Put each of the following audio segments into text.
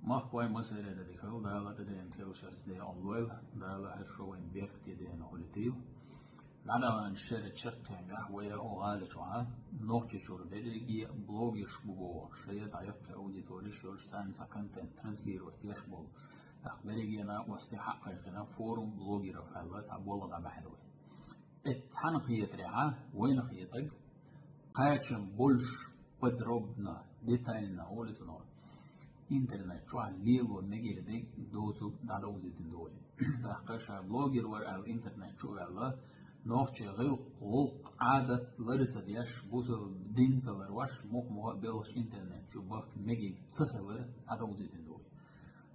ما قوي مصر ده ديكل ده لا تدين كيلو شرس دي أول ده لا هرشوا إن بيرك تدين هولتيل لعنا نشر تشك يعني ويا هو غالي شوها نوع شور بدري بلوج يشبوه شيء زعيق أودي توري شور سان سكنت ترانسلير وتياش بول أخباري أنا واستحق يخنا فورم بلوجي رفع الله تعب والله ده بحلوه اتحن خيط رعاه وين خيطك قاچم بولش بدربنا ديتايلنا ولتنور internet شو ليلو نجير ديك دوزو دادوزي تندوي تحقيش بلوجر ور الانترنت شو الله نوخش غير قلق عادة لرت دياش بوزل دينزلر واش مو بيلش انترنت شو بخ مجي تسخلر دادوزي تندوي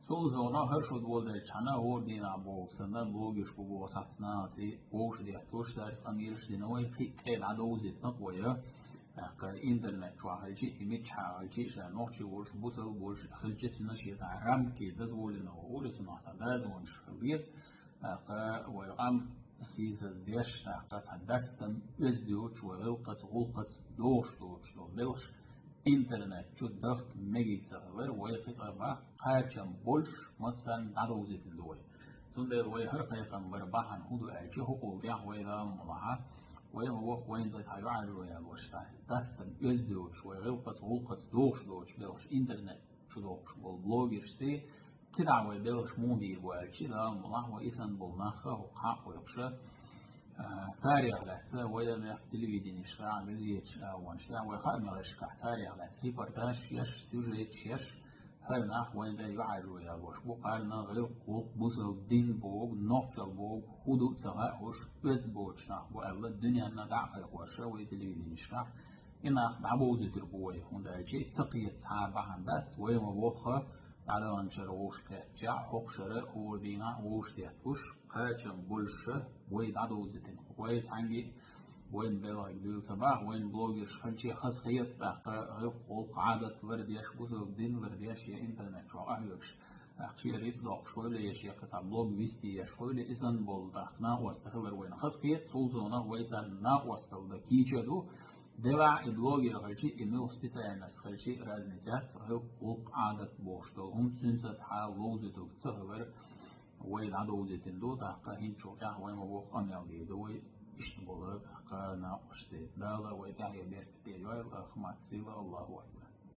سوزونا هرشو دول در چنا ور دینا بو سنن بلوگش بو واساتنا تي وش دي توش درس اميرش دينوي قي تل عدوزي نقويا internet شو هالشي إيميج هالشي شان نوعي ورش بوصل ورش خلجت نشيط عرام كي دزول إنه ولت نعطى دازونش خليز ويقام سيزز ديش تحدثتم إزديوش وغلقت دوش دو بلش internet شو دخل ميجي تغير ويقطع بقى قاچم بولش مثلا تعدوزي تندوي سندر وي هرقيقا برباحا هدو أجي حقوق يا ويدا مضاعة وهو وين ده تايوان رويا وشتا دستن يزدوش وغلقت دوش بلش انترنت شو دوش والبلوجر شتي كده عوي بلش موبي وكده ملاح وإسان بولناخه وقاق ويقشى تاريخ لحظة ويا ما تلفزيون يشرع لزيش وانشلا ويخال ما يشرع تاريخ لحظة ريبورتاج يش سوجيت يش هرنا وين ده يوعى رويا وش بقارنا غير قوق بوصل دين بوق نقطة بوق حدود سواء وش بس بوشنا وأغلى الدنيا ندعك وشة ويتلفزيون يشرع إن دعوة تربوي هندا شيء تقية تعب عندات ويا مبوخة على أنشر وش كجع حقشرة ودينا وش تياتوش قاچم بولشة ويد عدوزتين ويد عنجي وين بلاك بيل تبع وين بلوجر شخنشي خاص خيط بقى غير قول قعدة وردياش بوصل الدين وردياش يا إنترنت شو أهلكش أخشي ريت دوق شوية يش يقطع بلوج ويستي يش شوية إذن بول دخنا واستخبر وين خاص خيط توزونا ويزن نا واستل دكيجة دو دبع البلوجر خلشي إميل سبيسيال ناس خلشي رازنيتات غير قول قعدة بوش دو هم تنسى تحال لوزتو تخبر وين عدوزي تندو دقة هين شو كه وين مبوخ أميال دي دوي إشتبولك قنا وشتي لا ويدعي بيرك تيجي الأخ ما تسيله الله أكبر.